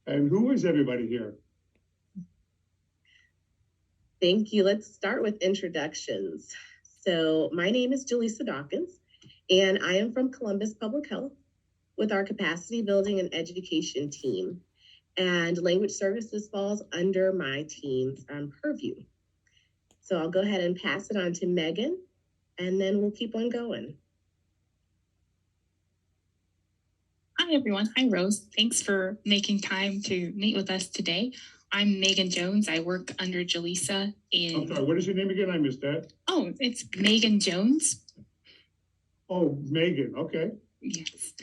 And who is everybody here? Thank you. Let's start with introductions. So my name is Jaleesa Dawkins, and I am from Columbus Public Health with our capacity building and education team. And language services falls under my team's purview. So I'll go ahead and pass it on to Megan, and then we'll keep on going. Hi, everyone. Hi, Rose. Thanks for making time to meet with us today. I'm Megan Jones. I work under Jaleesa in... I'm sorry, what is your name again? I missed that. Oh, it's Megan Jones. Oh, Megan, okay. Yes.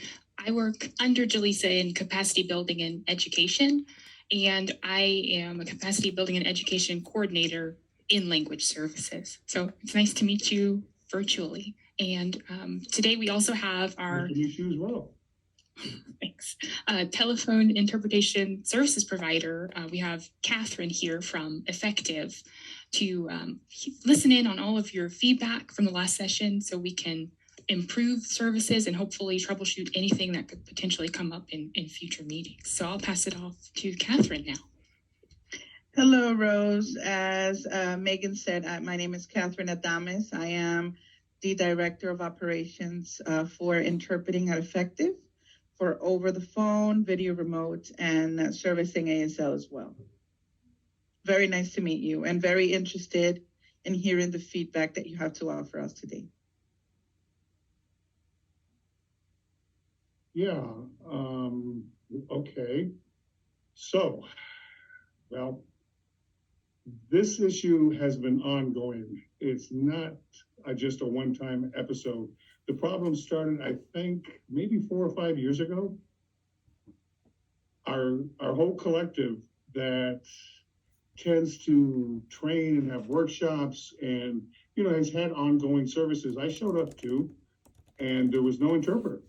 I work under Jaleesa in capacity building and education, and I am a capacity building and education coordinator in language services. So it's nice to meet you virtually. And today we also have our... Nice to meet you as well. Thanks. Telephone interpretation services provider. We have Catherine here from Effective to listen in on all of your feedback from the last session so we can improve services and hopefully troubleshoot anything that could potentially come up in future meetings. So I'll pass it off to Catherine now. Hello, Rose. As Megan said, my name is Catherine Adames. I am the Director of Operations for Interpreting at Effective, for over the phone, video remote, and servicing ASL as well. Very nice to meet you and very interested in hearing the feedback that you have to offer us today. Yeah, okay. So, well, this issue has been ongoing. It's not just a one-time episode. The problem started, I think, maybe 4 or 5 years ago. Our whole collective that tends to train and have workshops and, has had ongoing services. I showed up to, and there was no interpreter,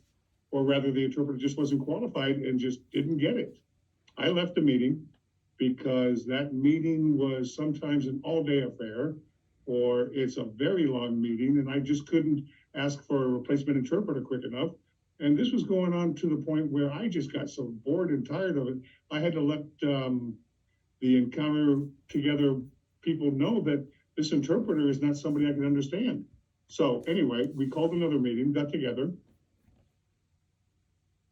or rather the interpreter just wasn't qualified and just didn't get it. I left the meeting because that meeting was sometimes an all-day affair, or it's a very long meeting, and I just couldn't ask for a replacement interpreter quick enough. And this was going on to the point where I just got so bored and tired of it. I had to let the Encounter Together people know that this interpreter is not somebody I can understand. So anyway, we called another meeting, got together,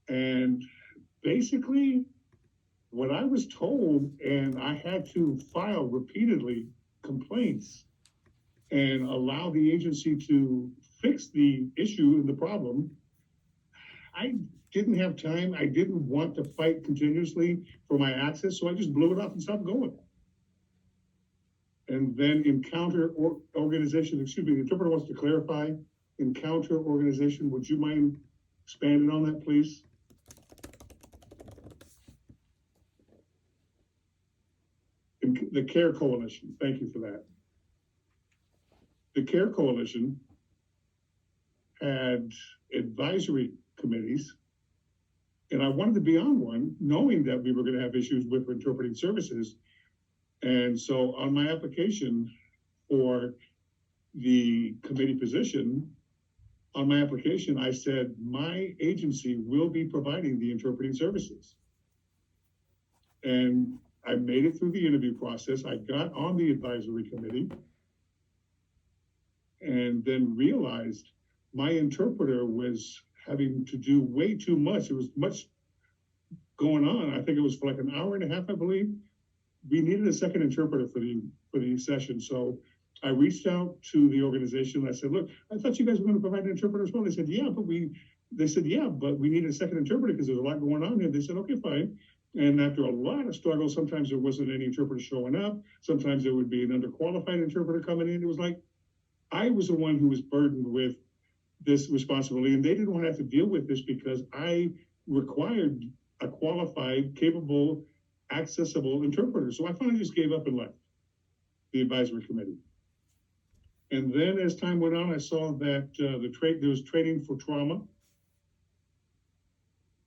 and basically what I was told, and I had to file repeatedly complaints and allow the agency to fix the issue and the problem. I didn't have time. I didn't want to fight continuously for my access, so I just blew it off and stopped going. And then Encounter Organization, the interpreter wants to clarify. Encounter Organization, would you mind expanding on that, please? The CARE Coalition, thank you for that. The CARE Coalition had advisory committees, and I wanted to be on one, knowing that we were going to have issues with interpreting services. And so on my application for the committee position, on my application, I said, my agency will be providing the interpreting services. And I made it through the interview process. I got on the advisory committee and then realized my interpreter was having to do way too much. It was much going on. I think it was for like an hour and a half, I believe. We needed a second interpreter for the session. So I reached out to the organization. I said, look, I thought you guys were going to provide an interpreter as well. They said, yeah, but we need a second interpreter because there's a lot going on here. They said, okay, fine. And after a lot of struggle, sometimes there wasn't any interpreter showing up. Sometimes there would be an underqualified interpreter coming in. It was like, I was the one who was burdened with this responsibility, and they didn't want to have to deal with this because I required a qualified, capable, accessible interpreter. So I finally just gave up and left the advisory committee. And then as time went on, I saw that there was training for trauma,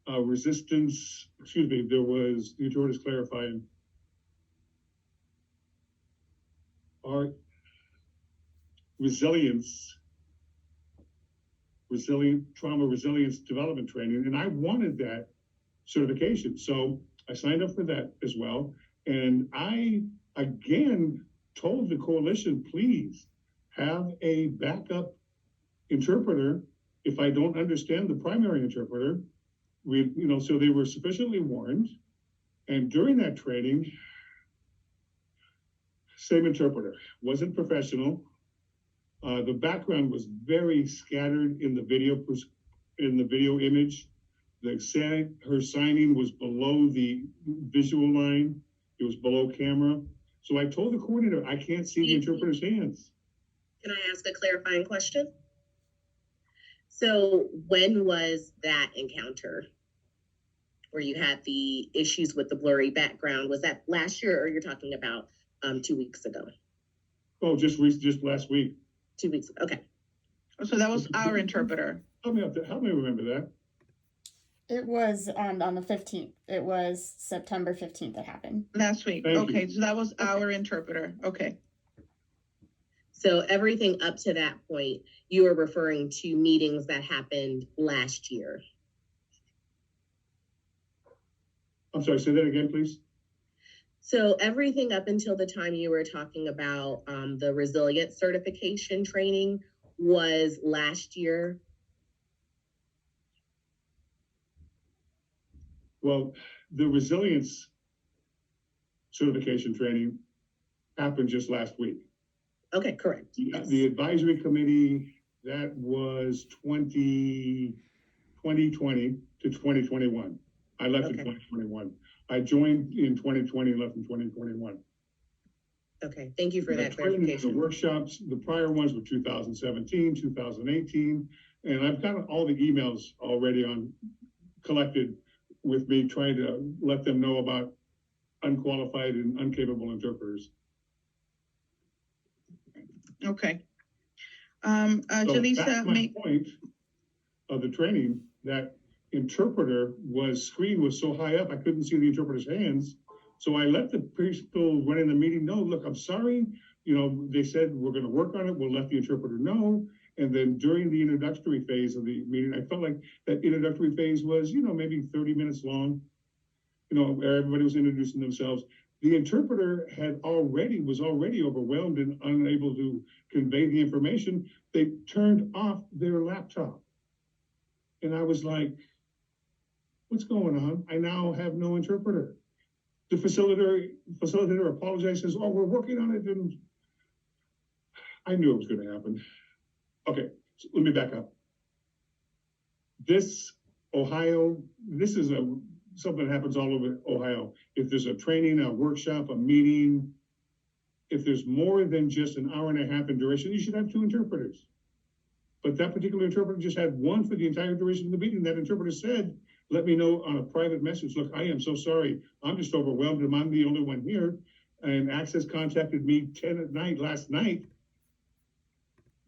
resistance, there was, the interpreter's clarifying, trauma resilience development training, and I wanted that certification. So I signed up for that as well. And I, again, told the coalition, please have a backup interpreter if I don't understand the primary interpreter. So they were sufficiently warned. And during that training, same interpreter, wasn't professional. The background was very scattered in the video image. Her signing was below the visual line. It was below camera. So I told the coordinator, I can't see the interpreter's hands. Can I ask a clarifying question? So when was that encounter where you had the issues with the blurry background? Was that last year, or you're talking about 2 weeks ago? Oh, just last week. 2 weeks ago. Okay. So that was our interpreter. Help me remember that. It was on the 15th. It was September 15th that happened. Last week. Thank Okay, you. so that was our interpreter. Okay. So everything up to that point, you were referring to meetings that happened last year. I'm sorry, say that again, please. So everything up until the time you were talking about the resilience certification training was last year. Well, the resilience certification training happened just last week. Okay, correct. Yes. The advisory committee, that was 2020 to 2021. I left in 2021. I joined in 2020 and left in 2021. Okay, thank you for that The clarification. workshops, the prior ones were 2017, 2018, and I've got all the emails already collected with me trying to let them know about unqualified and incapable interpreters. Okay. So that's Jaleesa, my point of the training. That interpreter screen was so high up, I couldn't see the interpreter's hands. So I let the people running the meeting know, look, I'm sorry. They said, we're going to work on it. We'll let the interpreter know. And then during the introductory phase of the meeting, I felt like that introductory phase was, maybe 30 minutes long. Everybody was introducing themselves. The interpreter was already overwhelmed and unable to convey the information. They turned off their laptop. And I was like, what's going on? I now have no interpreter. The facilitator apologized, says, oh, we're working on it. And I knew it was going to happen. Okay, so let me back up. This is something that happens all over Ohio. If there's a training, a workshop, a meeting, if there's more than just an hour and a half in duration, you should have 2 interpreters. But that particular interpreter just had 1 for the entire duration of the meeting. That interpreter said, let me know on a private message, look, I am so sorry. I'm just overwhelmed and I'm the only one here. And Access contacted me 10 at night last night,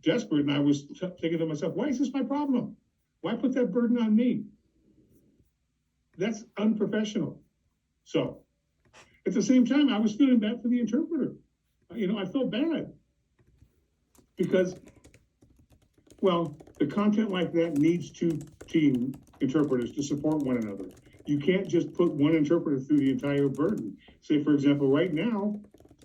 desperate. And I was thinking to myself, why is this my problem? Why put that burden on me? That's unprofessional. So at the same time, I was feeling bad for the interpreter. I felt bad because, the content like that needs 2 team interpreters to support one another. You can't just put 1 interpreter through the entire burden. Say, for example, right now,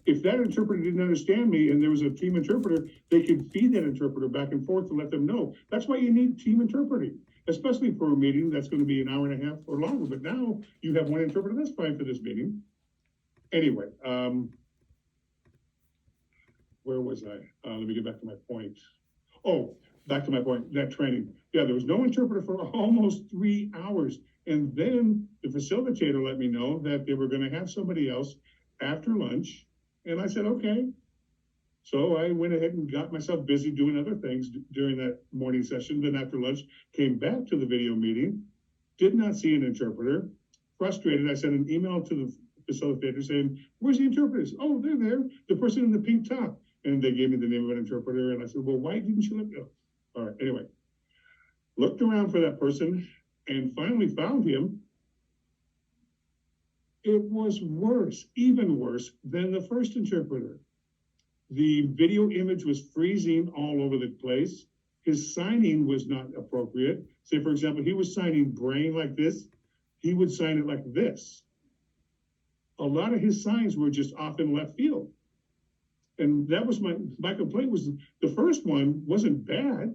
if that interpreter didn't understand me and there was a team interpreter, they could feed that interpreter back and forth to let them know. That's why you need team interpreting, especially for a meeting that's going to be an hour and a half or longer. But now you have 1 interpreter, that's fine for this meeting. Anyway, where was I? Let me get back to my point. Oh, back to my point, that training. Yeah, there was no interpreter for almost 3 hours. And then the facilitator let me know that they were going to have somebody else after lunch. And I said, okay. So I went ahead and got myself busy doing other things during that morning session. Then after lunch, came back to the video meeting, did not see an interpreter. Frustrated, I sent an email to the facilitator saying, where's the interpreters? Oh, they're there. The person in the pink top. And they gave me the name of an interpreter. And I said, well, why didn't you let me know? All right, anyway. Looked around for that person and finally found him. It was worse, even worse than the first interpreter. The video image was freezing all over the place. His signing was not appropriate. Say, for example, he was signing brain like this. He would sign it like this. a lot of his signs were just off in left field. And that was my complaint. Was the first one wasn't bad.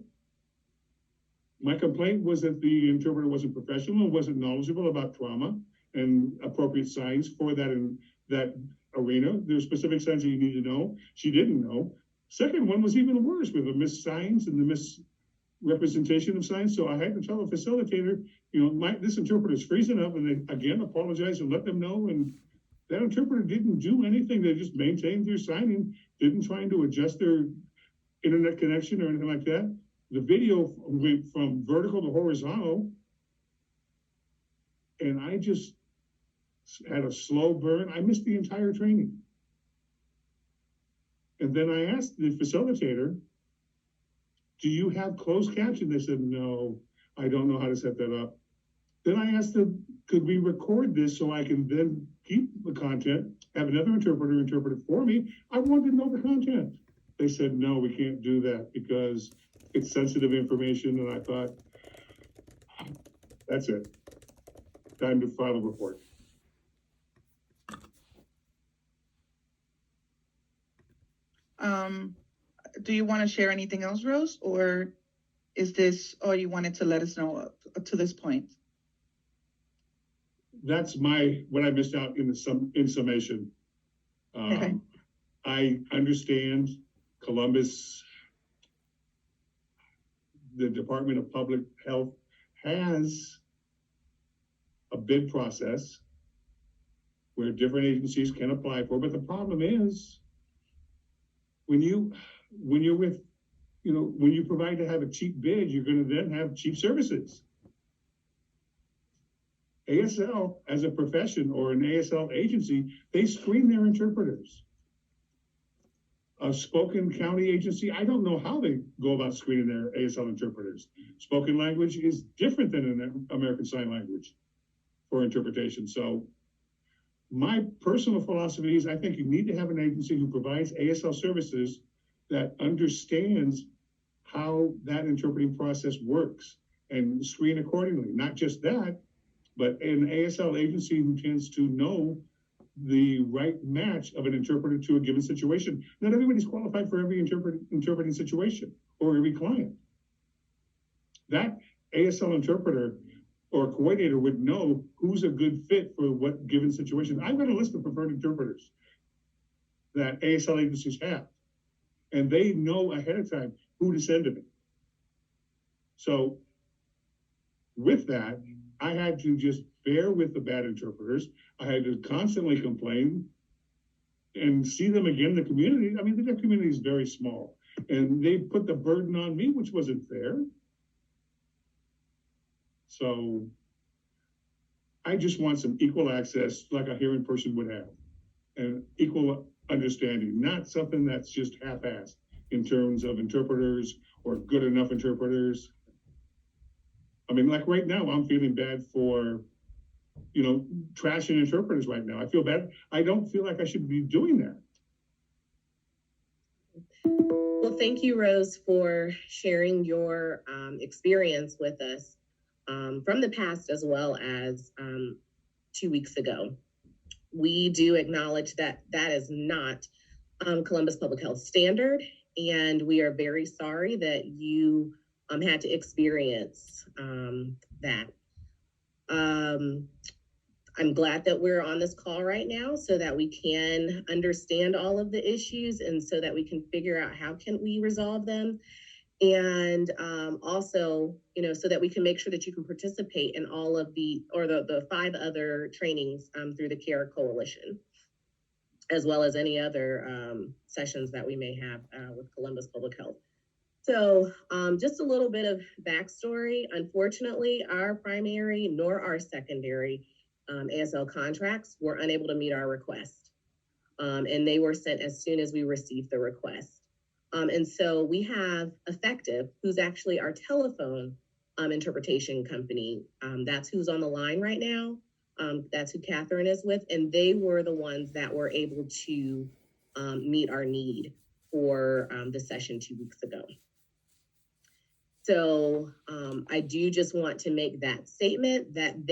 My complaint was that the interpreter wasn't professional and wasn't knowledgeable about trauma and appropriate signs for that in that arena. There's specific signs that you need to know. She didn't know. Second one was even worse with the missed signs and the misrepresentation of signs. So I had to tell the facilitator, this interpreter's freezing up, and they again apologize and let them know. And that interpreter didn't do anything. They just maintained their signing, didn't try to adjust their internet connection or anything like that. The video went from vertical to horizontal, and I just had a slow burn. I missed the entire training. And then I asked the facilitator, do you have closed caption? They said, no, I don't know how to set that up. Then I asked them, could we record this so I can then keep the content, have another interpreter interpret it for me? I wanted to know the content. They said, no, we can't do that because it's sensitive information. And I thought, that's it. Time to file a report. Do you want to share anything else, Rose, or is this all you wanted to let us know up to this point? That's what I missed out in summation. Okay. I understand Columbus, the Department of Public Health has a bid process where different agencies can apply for, but the problem is when you provide to have a cheap bid, you're going to then have cheap services. ASL as a profession or an ASL agency, they screen their interpreters. A spoken county agency, I don't know how they go about screening their ASL interpreters. Spoken language is different than an American Sign Language for interpretation. So my personal philosophy is I think you need to have an agency who provides ASL services that understands how that interpreting process works and screen accordingly. Not just that, but an ASL agency who tends to know the right match of an interpreter to a given situation. Not everybody's qualified for every interpreting situation or every client. That ASL interpreter or coordinator would know who's a good fit for what given situation. I've got a list of preferred interpreters that ASL agencies have, and they know ahead of time who to send to me. So with that, I had to just bear with the bad interpreters. I had to constantly complain and see them again in the community. I mean, the community is very small, and they put the burden on me, which wasn't fair. So I just want some equal access like a hearing person would have, and equal understanding, not something that's just half-assed in terms of interpreters or good enough interpreters. I mean, like right now, I'm feeling bad for, trashing interpreters right now. I feel bad. I don't feel like I should be doing that. Well, thank you, Rose, for sharing your experience with us from the past as well as 2 weeks ago. We do acknowledge that that is not Columbus Public Health standard, and we are very sorry that you had to experience that. I'm glad that we're on this call right now so that we can understand all of the issues and so that we can figure out how can we resolve them. And also, so that we can make sure that you can participate in all of the 5 other trainings through the CARE Coalition, as well as any other sessions that we may have with Columbus Public Health. So just a little bit of backstory. Unfortunately, our primary nor our secondary ASL contracts were unable to meet our request. And they were sent as soon as we received the request. And so we have Effective, who's actually our telephone interpretation company. That's who's on the line right now. That's who Catherine is with. And they were the ones that were able to meet our need for the session 2 weeks ago. So I do just want to make that statement that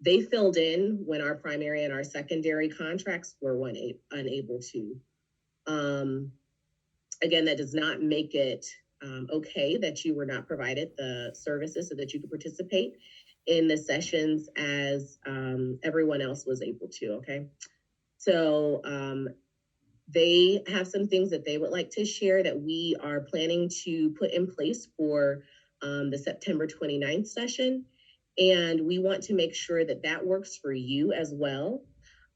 They filled in when our primary and our secondary contracts were unable to. Again, that does not make it okay that you were not provided the services so that you could participate in the sessions as everyone else was able to, okay? So they have some things that they would like to share that we are planning to put in place for the September 29th session. And we want to make sure that that works for you as well,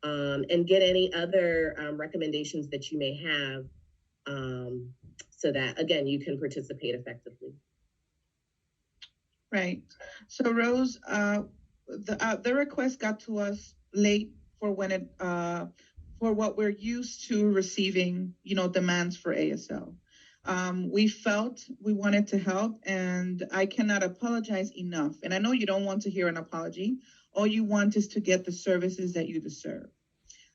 and get any other recommendations that you may have, so that, again, you can participate effectively. Right. So Rose, the request got to us late for when it for what we're used to receiving, demands for ASL. We felt we wanted to help, and I cannot apologize enough. And I know you don't want to hear an apology. All you want is to get the services that you deserve.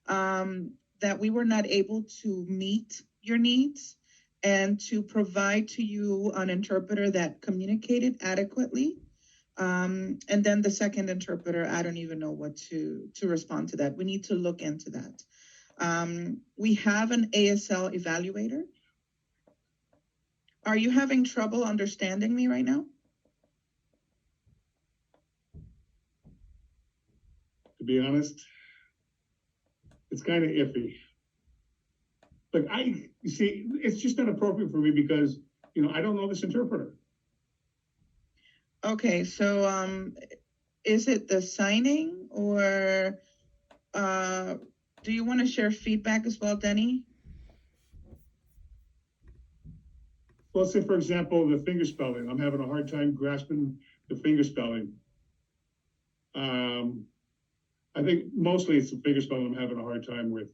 That we were not able to meet your needs and to provide to you an interpreter that communicated adequately. And then the second interpreter, I don't even know what to respond to that. We need to look into that. We have an ASL evaluator. Are you having trouble understanding me right now? To be honest, it's kind of iffy. Like you see, it's just not appropriate for me because, I don't know this interpreter. Okay, so is it the signing, or do you want to share feedback as well, Denny? Well, say, for example, the finger spelling. I'm having a hard time grasping the finger spelling. I think mostly it's the finger spelling I'm having a hard time with.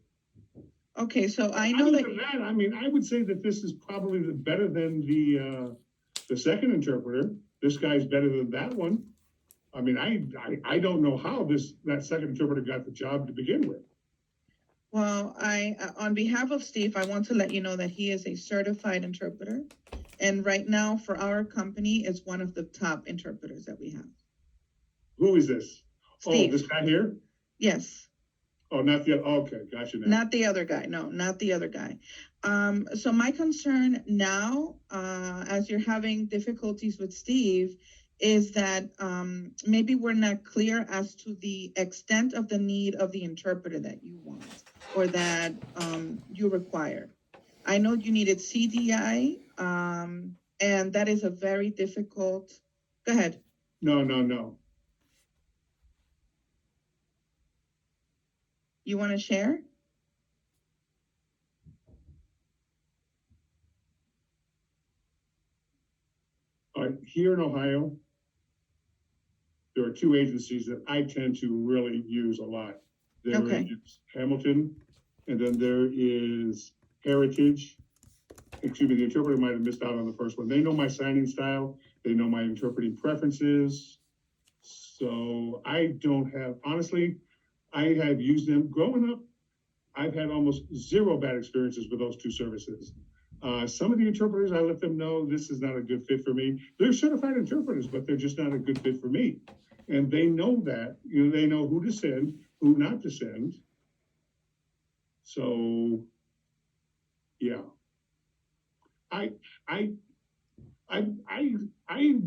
Okay, so I know Other that. than that, I mean, I would say that this is probably better than the second interpreter. This guy's better than that one. I mean, I don't know how that second interpreter got the job to begin with. Well, on behalf of Steve, I want to let you know that he is a certified interpreter. And right now for our company is one of the top interpreters that we have. Who is this? Steve. Oh, this guy here? Yes. Oh, not the other. Okay, gotcha now. Not the other guy. No, not the other guy. So my concern now, as you're having difficulties with Steve, is that maybe we're not clear as to the extent of the need of the interpreter that you want or that you require. I know you needed CDI, and that is a very difficult. Go ahead. No. You want to share? Here in Ohio, there are two agencies that I tend to really use a lot. There is Hamilton, and then there is Heritage. Excuse me, the interpreter might have missed out on the first one. They know my signing style. They know my interpreting preferences. So I don't have, honestly, I have used them growing up. I've had almost zero bad experiences with those two services. Some of the interpreters, I let them know this is not a good fit for me. They're certified interpreters, but they're just not a good fit for me. And they know that, they know who to send, who not to send. So, yeah. I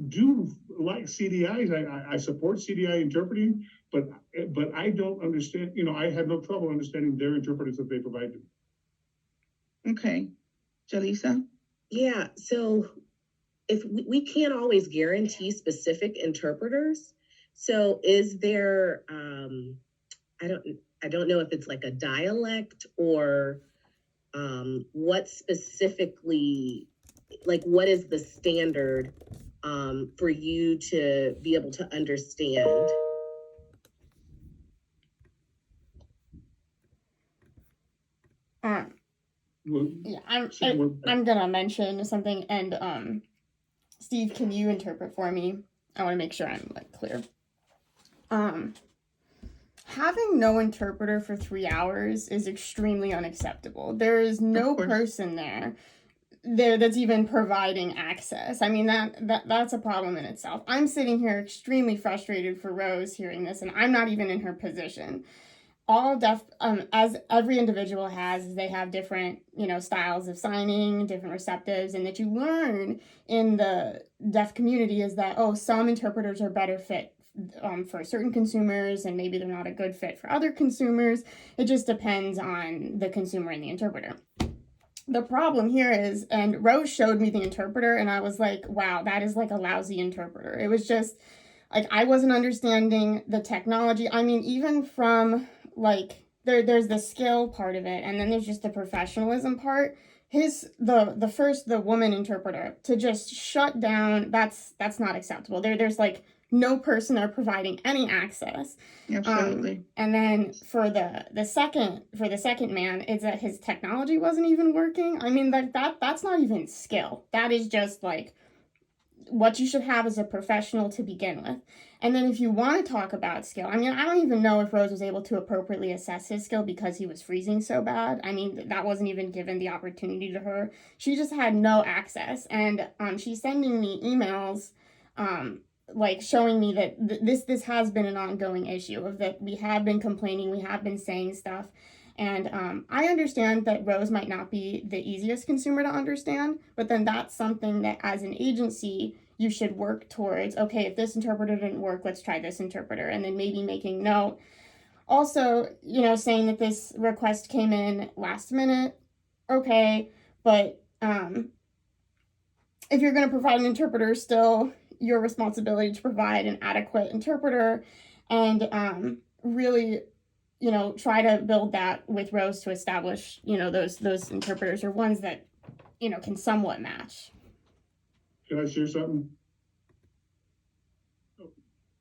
do like CDIs. I support CDI interpreting, but I don't understand, I have no trouble understanding their interpreters that they provide to me. Okay. Jaleesa? Yeah, so if we can't always guarantee specific interpreters, so is there, I don't know if it's like a dialect or what specifically, like what is the standard for you to be able to understand? Yeah, I'm gonna mention something, and Steve, can you interpret for me? I want to make sure I'm clear. Having no interpreter for 3 hours is extremely unacceptable. There is no person there that's even providing access. I mean, that's a problem in itself. I'm sitting here extremely frustrated for Rose hearing this, and I'm not even in her position. All deaf, as every individual has, they have different, styles of signing, different receptives, and that you learn in the deaf community is that, some interpreters are better fit for certain consumers, and maybe they're not a good fit for other consumers. It just depends on the consumer and the interpreter. The problem here is, and Rose showed me the interpreter, and I was like, wow, that is like a lousy interpreter. It was just like, I wasn't understanding the technology. I mean, even from like, there's the skill part of it, and then there's just the professionalism part. The woman interpreter to just shut down, that's not acceptable. There's like no person there providing any access. Absolutely. And then for the second man, is that his technology wasn't even working. I mean, that's not even skill. That is just like what you should have as a professional to begin with. And then if you want to talk about skill, I mean, I don't even know if Rose was able to appropriately assess his skill because he was freezing so bad. I mean, that wasn't even given the opportunity to her. She just had no access. And she's sending me emails like showing me that this has been an ongoing issue, of that we have been complaining, we have been saying stuff. And I understand that Rose might not be the easiest consumer to understand, but then that's something that as an agency, you should work towards. Okay, if this interpreter didn't work, let's try this interpreter. And then maybe making note. Also, saying that this request came in last minute. Okay, but if you're going to provide an interpreter, still your responsibility to provide an adequate interpreter, and really try to build that with Rose to establish, those interpreters are ones that, can somewhat match. Can I share something?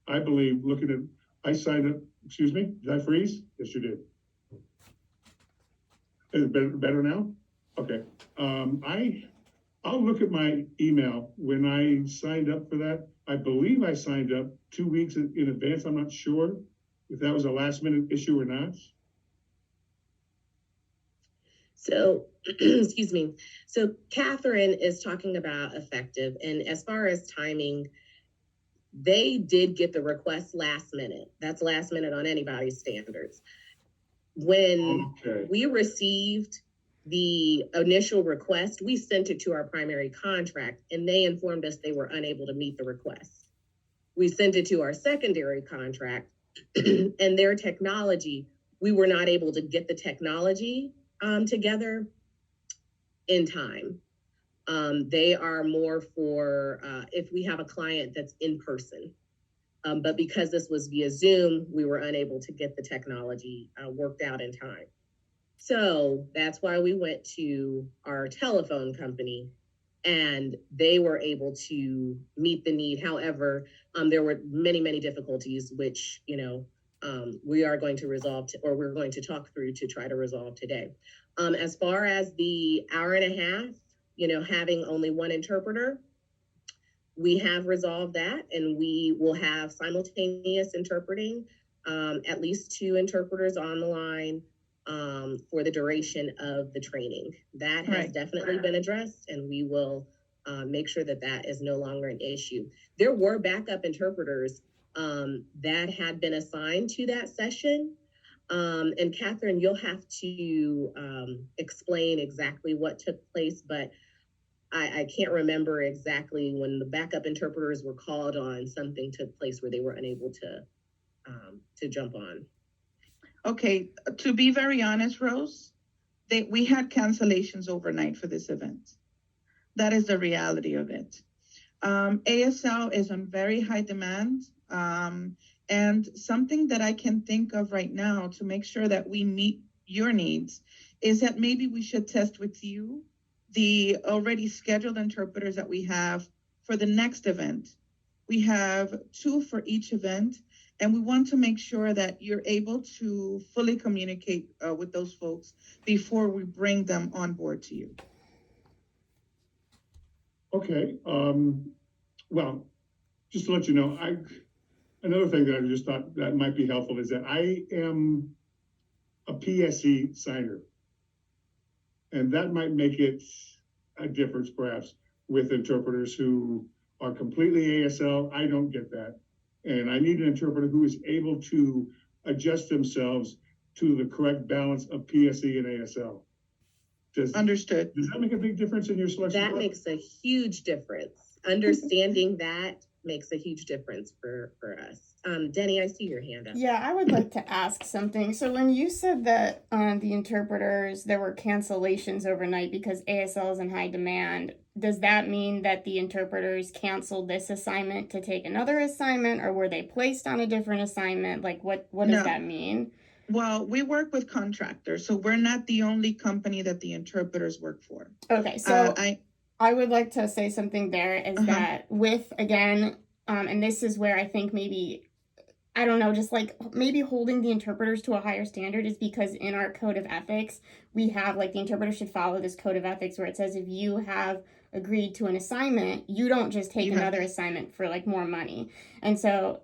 I believe I signed up, excuse me, did I freeze? Yes, you did. Is it better now? Okay. I'll look at my email when I signed up for that. I believe I signed up 2 weeks in advance. I'm not sure if that was a last minute issue or not. So, excuse me. So Catherine is talking about effective, and as far as timing, they did get the request last minute. That's last minute on anybody's standards. When we received the initial request, we sent it to our primary contract, and they informed us they were unable to meet the request. We sent it to our secondary contract, and their technology, we were not able to get the technology together in time. They are more for if we have a client that's in person. But because this was via Zoom, we were unable to get the technology worked out in time. So that's why we went to our telephone company, and they were able to meet the need. However, there were many, many difficulties, which, we are going to resolve, or we're going to talk through to try to resolve today. As far as the hour and a half, having only one interpreter, we have resolved that, and we will have simultaneous interpreting, at least 2 interpreters on the line for the duration of the training. That has definitely been addressed, and we will make sure that is no longer an issue. There were backup interpreters that had been assigned to that session. And Catherine, you'll have to explain exactly what took place, but I can't remember exactly when the backup interpreters were called on. Something took place where they were unable to jump on. Okay, to be very honest, Rose, we had cancellations overnight for this event. That is the reality of it. ASL is on very high demand, and something that I can think of right now to make sure that we meet your needs is that maybe we should test with you the already scheduled interpreters that we have for the next event. We have 2 for each event, and we want to make sure that you're able to fully communicate with those folks before we bring them on board to you. Okay. Well, just to let you know, another thing that I just thought that might be helpful is that I am a PSE signer. And that might make it a difference perhaps with interpreters who are completely ASL. I don't get that. And I need an interpreter who is able to adjust themselves to the correct balance of PSE and ASL. Understood. Does that make a big difference in your selection? That makes a huge difference. Understanding that makes a huge difference for us. Denny, I see your hand up. Yeah, I would like to ask something. So when you said that the interpreters, there were cancellations overnight because ASL is in high demand, does that mean that the interpreters canceled this assignment to take another assignment, or were they placed on a different assignment? Like, what does No. that mean? Well, we work with contractors, so we're not the only company that the interpreters work for. Okay, so I I would like to say something there is Uh-huh. that with, again, and this is where I think maybe, I don't know, just like maybe holding the interpreters to a higher standard is because in our code of ethics, we have like the interpreter should follow this code of ethics where it says if you have agreed to an assignment, you don't just take You have- another assignment for like more money. And so,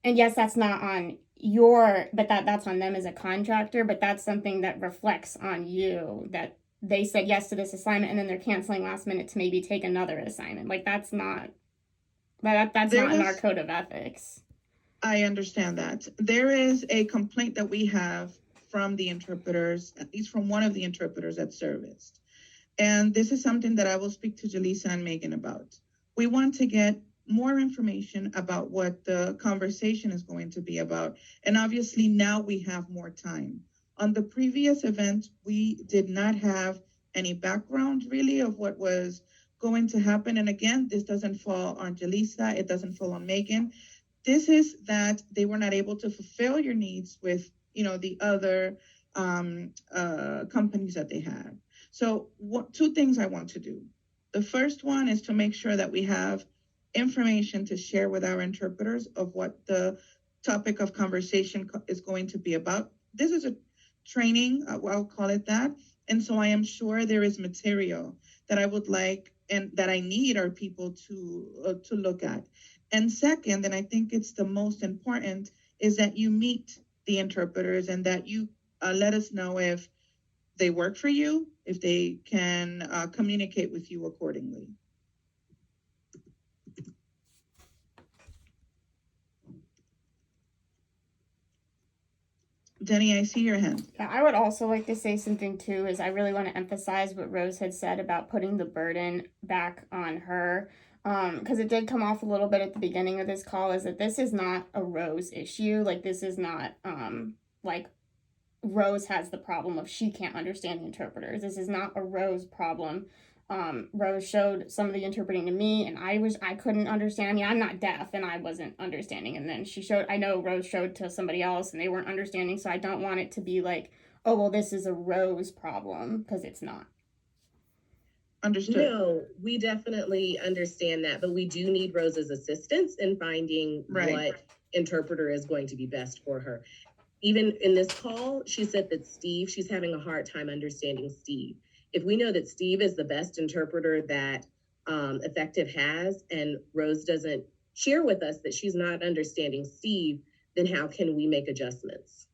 and yes, that's not on your, but that's on them as a contractor, but that's something that reflects on you that they said yes to this assignment and then they're canceling last minute to maybe take another assignment. Like that's not that's There not in our was- code of ethics. I understand that. There is a complaint that we have from the interpreters, at least from one of the interpreters at Service. And this is something that I will speak to Jaleesa and Megan about. We want to get more information about what the conversation is going to be about. And obviously now we have more time. On the previous event, we did not have any background really of what was going to happen. And again, this doesn't fall on Jaleesa, it doesn't fall on Megan. This is that they were not able to fulfill your needs with, the other companies that they had. So two things I want to do. The first one is to make sure that we have information to share with our interpreters of what the topic of conversation is going to be about. This is a training, I'll call it that. And so I am sure there is material that I would like and that I need our people to look at. And second, and I think it's the most important, is that you meet the interpreters and that you let us know if they work for you, if they can communicate with you accordingly. Denny, I see your hand. Yeah, I would also like to say something too, is I really want to emphasize what Rose had said about putting the burden back on her. Because it did come off a little bit at the beginning of this call, is that this is not a Rose issue. Like this is not like Rose has the problem of she can't understand the interpreters. This is not a Rose problem. Rose showed some of the interpreting to me and I couldn't understand. I mean, I'm not deaf and I wasn't understanding. And then I know Rose showed to somebody else and they weren't understanding. So I don't want it to be like, oh, well, this is a Rose problem, because it's not. Understood. No, we definitely understand that, but we do need Rose's assistance in finding what interpreter is going to be best for her. Even in this call, she said that she's having a hard time understanding Steve. If we know that Steve is the best interpreter that Effective has, and Rose doesn't share with us that she's not understanding Steve, then how can we make adjustments?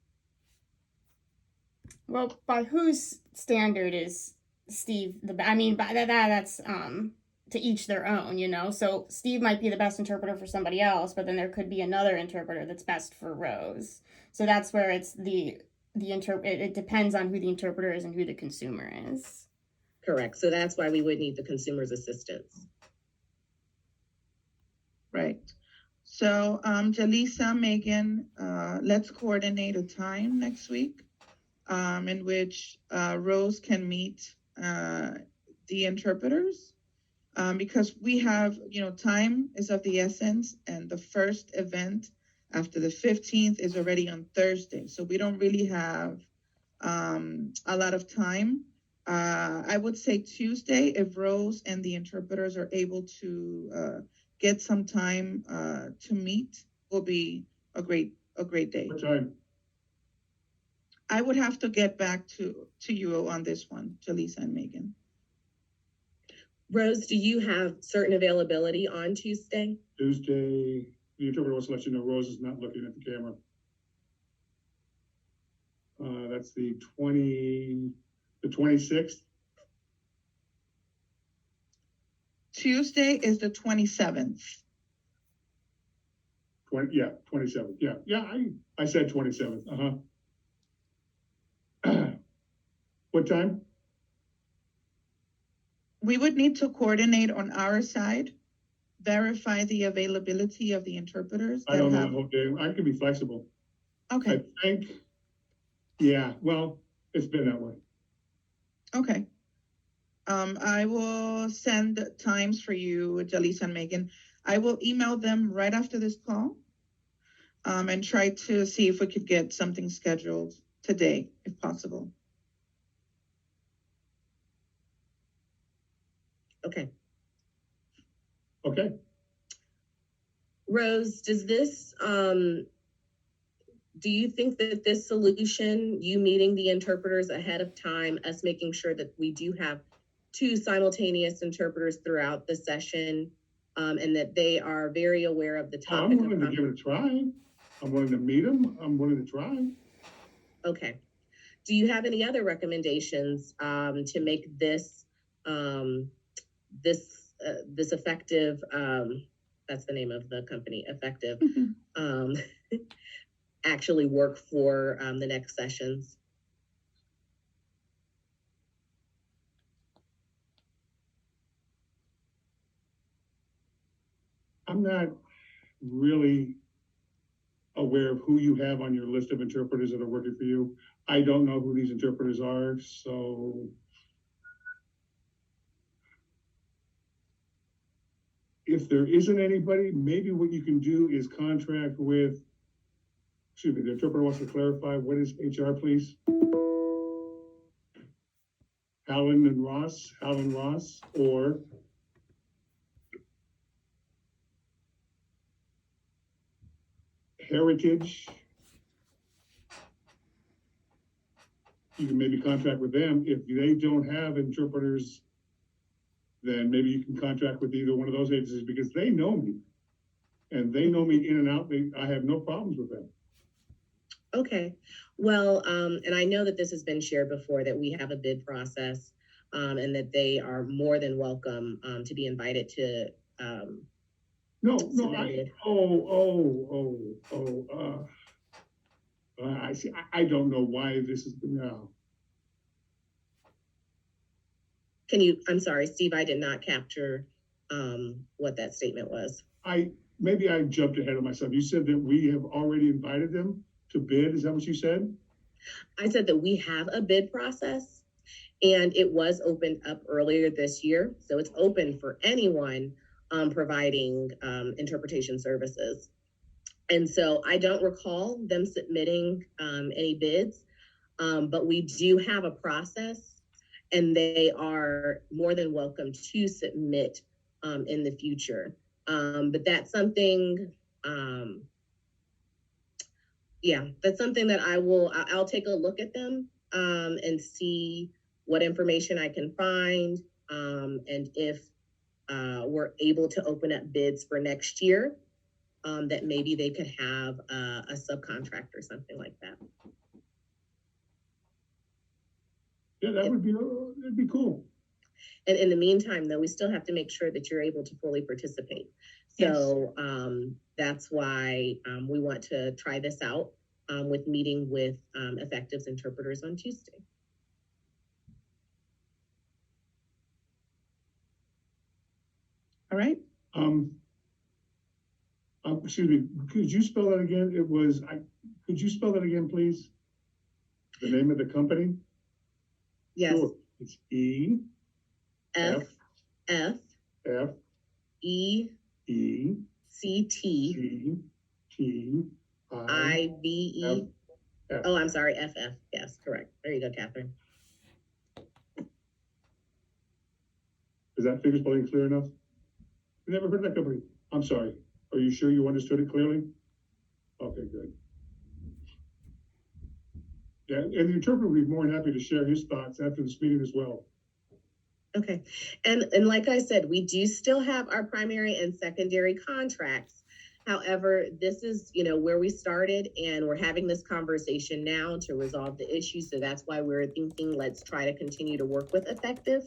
Well, by whose standard is Steve I mean, by that's to each their own, So Steve might be the best interpreter for somebody else, but then there could be another interpreter that's best for Rose. So that's where it's it depends on who the interpreter is and who the consumer is. Correct. So that's why we would need the consumer's assistance. Right. So, Jaleesa, Megan, let's coordinate a time next week in which Rose can meet the interpreters. Because we have, time is of the essence, and the first event after the 15th is already on Thursday. So we don't really have a lot of time. I would say Tuesday, if Rose and the interpreters are able to get some time to meet, will be a great day. What time? I would have to get back to you on this one, Jaleesa and Megan. Rose, do you have certain availability on Tuesday? Tuesday, the interpreter wants to let you know Rose is not looking at the camera. That's the 26th. Tuesday is the 27th. 27th, I said 27th, What time? We would need to coordinate on our side, verify the availability of the interpreters I that don't know have. the whole day, I can be flexible. Okay, I think, yeah, well, it's been that way. okay. I will send times for you, Jalisa and Megan. I will email them right after this call. And try to see if we could get something scheduled today, if possible. Okay. Okay, Rose, does this, do you think that this solution, you meeting the interpreters ahead of time, us making sure that we do have 2 simultaneous interpreters throughout the session, and that they are very aware of the I'm topic of willing to give it a try. I'm willing to meet them. I'm willing to try. Okay. Do you have any other recommendations to make this this effective? That's the name of the company, effective. Actually work for the next sessions. I'm not really aware of who you have on your list of interpreters that are working for you. I don't know who these interpreters are, so if there isn't anybody, maybe what you can do is contract with, excuse me, the interpreter wants to clarify, what is HR, please? Hallen Ross, or Heritage. You can maybe contract with them. If they don't have interpreters, then maybe you can contract with either one of those agencies, because they know me. And they know me in and out. I have no problems with them. Okay. Well, and I know that this has been shared before, that we have a bid process, and that they are more than welcome to be invited to submitted. I see. I don't know why this is, no. I'm sorry, Steve, I did not capture what that statement was. Maybe I jumped ahead of myself. You said that we have already invited them to bid. Is that what you said? I said that we have a bid process, and it was opened up earlier this year. So it's open for anyone providing interpretation services. And so I don't recall them submitting any bids, but we do have a process, and they are more than welcome to submit in the future. But that's something, that's something that I'll take a look at them and see what information I can find, and if we're able to open up bids for next year, that maybe they could have a subcontract or something like that. Yeah, that'd be cool. And in the meantime, though, we still have to make sure that you're able to fully participate. So that's why we want to try this out with meeting with Effective's interpreters on Tuesday. All right. Excuse me, could you spell that again? Could you spell that again, please? The name of the company? Yes. Sure. It's E. F. F. E. E. C. T. C. T. I. V. E. F. Oh, I'm sorry. F. Yes, correct. There you go, Catherine. Is that figure spelling clear enough? I never heard of that company. I'm sorry. Are you sure you understood it clearly? Okay, good. Yeah, and the interpreter would be more than happy to share his thoughts after this meeting as well. Okay. And like I said, we do still have our primary and secondary contracts. However, this is, where we started, and we're having this conversation now to resolve the issue. So that's why we're thinking, let's try to continue to work with Effective.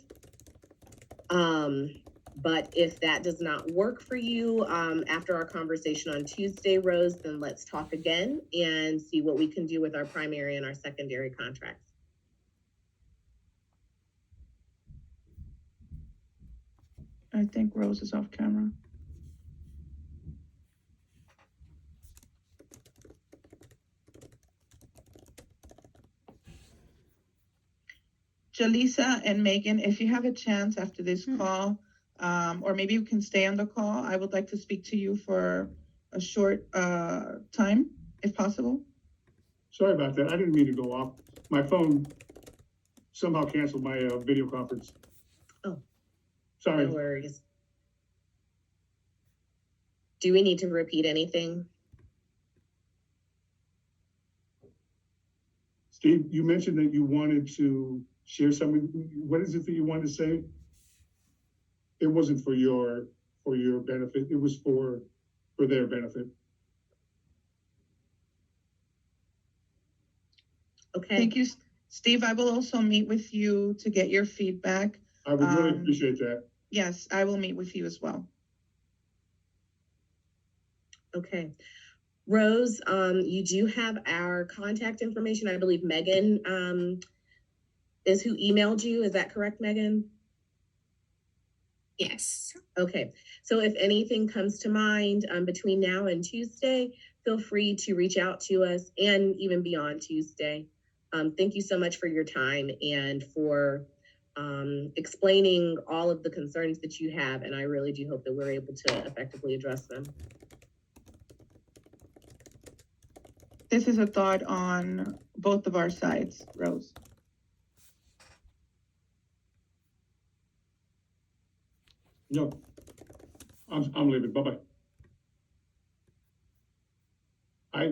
But if that does not work for you after our conversation on Tuesday, Rose, then let's talk again and see what we can do with our primary and our secondary contracts. I think Rose is off camera. Jaleesa and Megan, if you have a chance after this call, or maybe you can stay on the call, I would like to speak to you for a short time, if possible. Sorry about that. I didn't mean to go off. My phone somehow canceled my video conference. Oh. Sorry. No worries. Do we need to repeat anything? Steve, you mentioned that you wanted to share something. What is it that you wanted to say? It wasn't for your benefit. It was for their benefit. Okay. Thank you, Steve. I will also meet with you to get your feedback. I would really appreciate that. Yes, I will meet with you as well. Okay. Rose, you do have our contact information. I believe Megan is who emailed you. Is that correct, Megan? Yes. Okay. So if anything comes to mind between now and Tuesday, feel free to reach out to us, and even beyond Tuesday. Thank you so much for your time and for explaining all of the concerns that you have. And I really do hope that we're able to effectively address them. This is a thought on both of our sides, Rose. No, I'm leaving. Bye-bye. I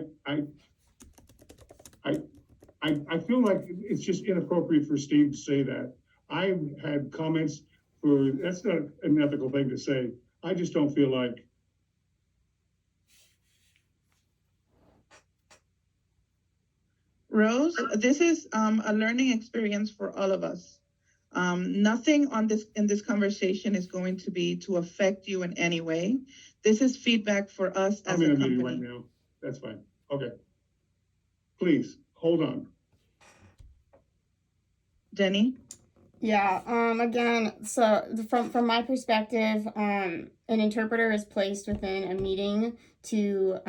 feel like it's just inappropriate for Steve to say that. I had comments that's not an ethical thing to say. I just don't feel like. Rose, this is a learning experience for all of us. Nothing in this conversation is going to be to affect you in any way. This is feedback for us as a company. I'm in a meeting right now. That's fine. Okay. Please, hold on. Jenny? Yeah, again, so from my perspective, an interpreter is placed within a meeting to,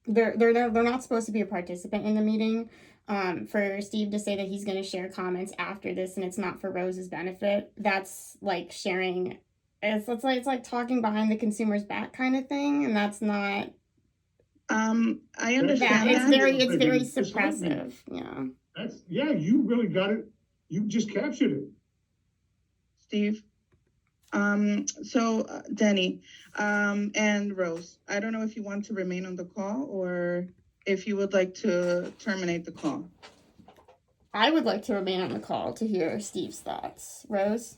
they're not supposed to be a participant in the meeting. For Steve to say that he's going to share comments after this and it's not for Rose's benefit, that's like sharing, it's like talking behind the consumer's back kind of thing, and that's not. I understand It's that. very suppressive. Yeah. You really got it. You just captured it. Steve? Denny, and Rose, I don't know if you want to remain on the call or if you would like to terminate the call. I would like to remain on the call to hear Steve's thoughts. Rose?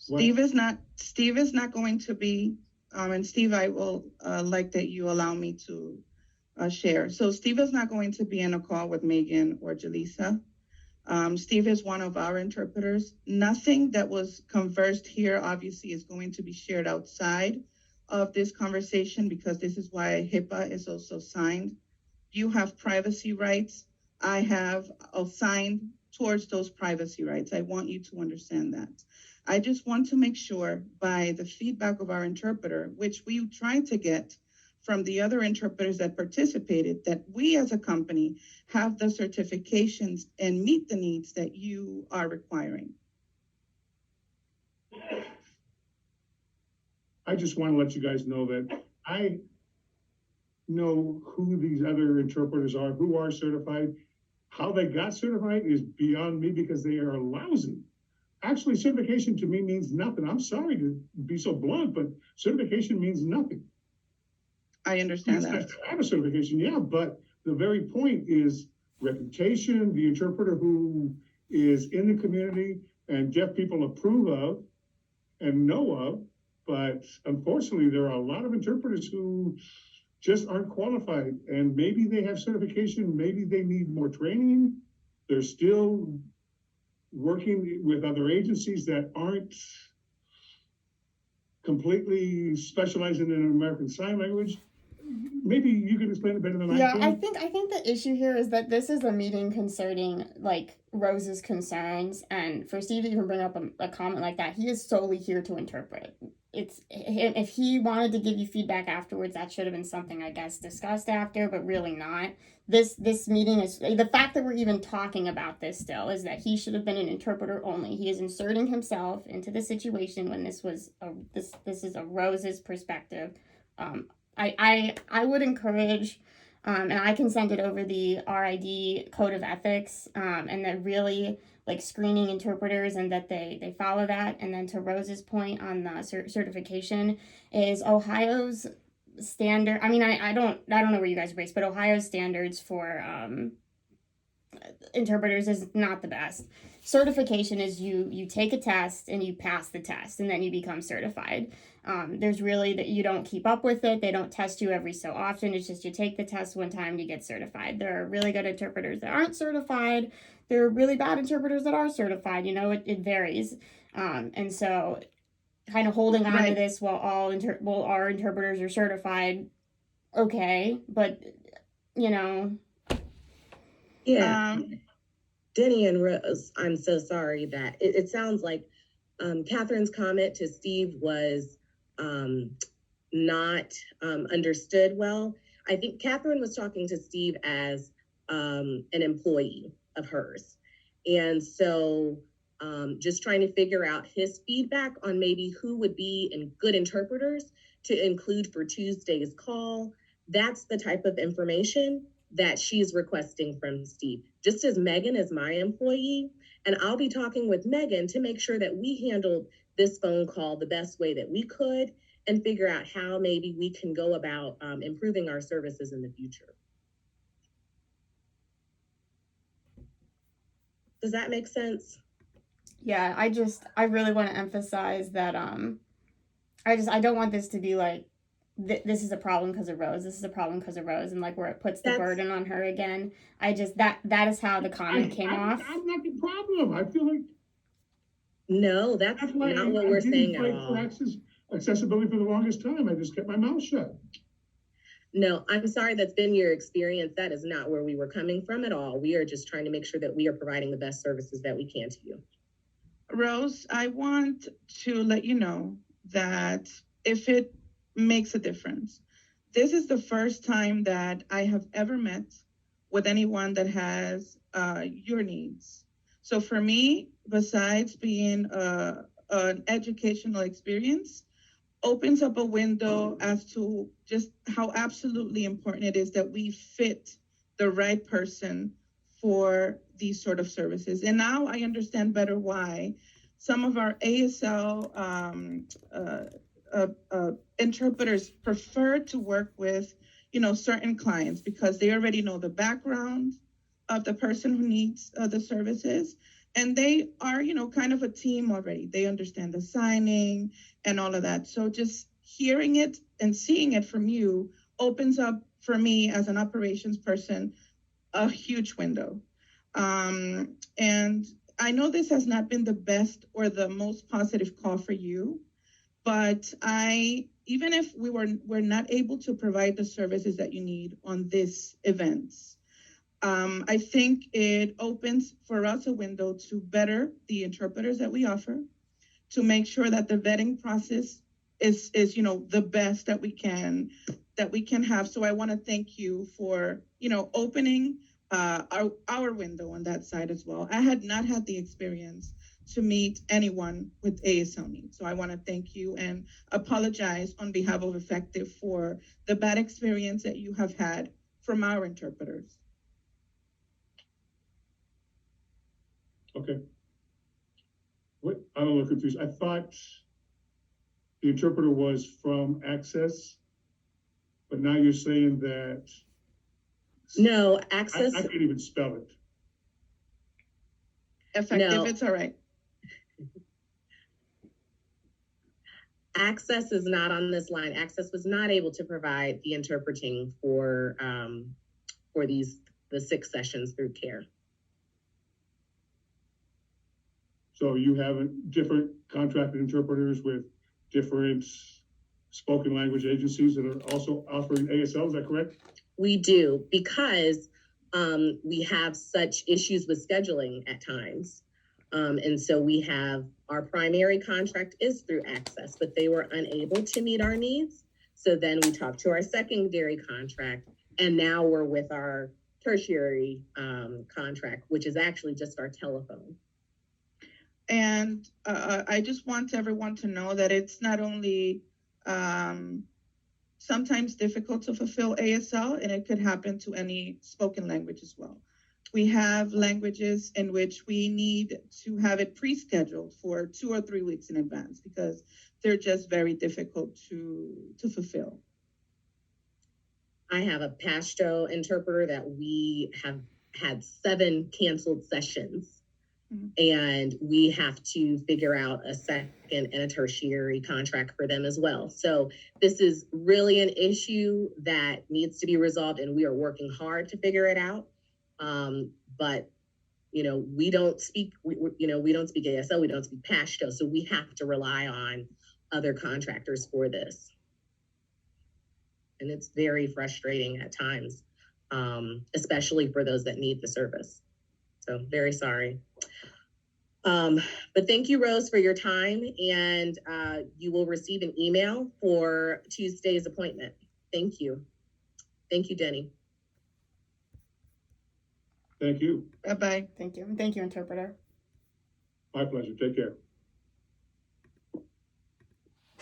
What? Steve is not going to be, and Steve, I will like that you allow me to share. So Steve is not going to be in a call with Megan or Jaleesa. Steve is one of our interpreters. Nothing that was conversed here obviously is going to be shared outside of this conversation, because this is why HIPAA is also signed. You have privacy rights. I have assigned towards those privacy rights. I want you to understand that. I just want to make sure by the feedback of our interpreter, which we tried to get from the other interpreters that participated, that we as a company have the certifications and meet the needs that you are requiring. I just want to let you guys know that I know who these other interpreters are, who are certified. How they got certified is beyond me, because they are lousy. Actually, certification to me means nothing. I'm sorry to be so blunt, but certification means nothing. I understand It's that. nice to have a certification, yeah, but the very point is reputation, the interpreter who is in the community and deaf people approve of and know of. But unfortunately, there are a lot of interpreters who just aren't qualified, and maybe they have certification, maybe they need more training. They're still working with other agencies that aren't completely specializing in American Sign Language. Maybe you can explain it better than I Yeah, can. I think the issue here is that this is a meeting concerning like Rose's concerns, and for Steve to even bring up a comment like that, he is solely here to interpret. It's if he wanted to give you feedback afterwards, that should have been something I guess discussed after, but really not. This meeting is the fact that we're even talking about this still is that he should have been an interpreter only. He is inserting himself into the situation when this was this is a Rose's perspective. I would encourage, and I can send it over the RID code of ethics, and that really like screening interpreters and that they follow that. And then to Rose's point on the certification is Ohio's standard. I mean, I don't know where you guys are based, but Ohio's standards for interpreters is not the best. Certification is you take a test and you pass the test and then you become certified. There's really that you don't keep up with it. They don't test you every so often. It's just you take the test one time, you get certified. There are really good interpreters that aren't certified. There are really bad interpreters that are certified. You know, it varies. And so kind of holding on to this while our interpreters are certified, okay, but you know. Yeah. Denny and Rose, I'm so sorry that it sounds like Catherine's comment to Steve was not understood well. I think Catherine was talking to Steve as an employee of hers. And so just trying to figure out his feedback on maybe who would be good interpreters to include for Tuesday's call. That's the type of information that she's requesting from Steve. Just as Megan is my employee, and I'll be talking with Megan to make sure that we handled this phone call the best way that we could and figure out how maybe we can go about improving our services in the future. Does that make sense? Yeah, I really want to emphasize that I don't want this to be like this is a problem because of Rose. This is a problem because of Rose, and like where it puts the burden on her again. That is how the comment came off. I'm not the problem. I feel like no, that's not what we're saying at all. Accessibility for the longest time. I just kept my mouth shut. No, I'm sorry that's been your experience. That is not where we were coming from at all. We are just trying to make sure that we are providing the best services that we can to you. Rose, I want to let you know that if it makes a difference, this is the first time that I have ever met with anyone that has your needs. So for me, besides being an educational experience, opens up a window as to just how absolutely important it is that we fit the right person for these sort of services. And now I understand better why some of our ASL interpreters prefer to work with, certain clients because they already know the background of the person who needs the services. And they are, kind of a team already. They understand the signing and all of that. So just hearing it and seeing it from you opens up for me as an operations person a huge window. And I know this has not been the best or the most positive call for you, but even if we're not able to provide the services that you need on this events, I think it opens for us a window to better the interpreters that we offer, to make sure that the vetting process is the best that we can have. So I want to thank you for opening our window on that side as well. I had not had the experience to meet anyone with ASL needs, so I want to thank you and apologize on behalf of Effective for the bad experience that you have had from our interpreters. Okay. What? I'm a little confused. I thought the interpreter was from Access, but now you're saying that. No, Access. I can't even spell it. Effective, no. It's all right. Access is not on this line. Access was not able to provide the interpreting for the 6 sessions through CARE. So you have different contracted interpreters with different spoken language agencies that are also offering ASL, is that correct? We do, because we have such issues with scheduling at times. And so we have, our primary contract is through Access, but they were unable to meet our needs. So then we talked to our secondary contract, and now we're with our tertiary contract, which is actually just our telephone. And I just want everyone to know that it's not only sometimes difficult to fulfill ASL, and it could happen to any spoken language as well. We have languages in which we need to have it pre-scheduled for 2 or 3 weeks in advance because they're just very difficult to fulfill. I have a Pashto interpreter that we have had 7 canceled sessions. And we have to figure out a second and a tertiary contract for them as well. So this is really an issue that needs to be resolved, and we are working hard to figure it out. But you know, we don't speak ASL, we don't speak Pashto, so we have to rely on other contractors for this. And it's very frustrating at times, especially for those that need the service. So very sorry. But thank you, Rose, for your time, and you will receive an email for Tuesday's appointment. Thank you. Thank you, Denny. Thank you. Bye-bye. Thank you. Thank you, interpreter. My pleasure. Take care.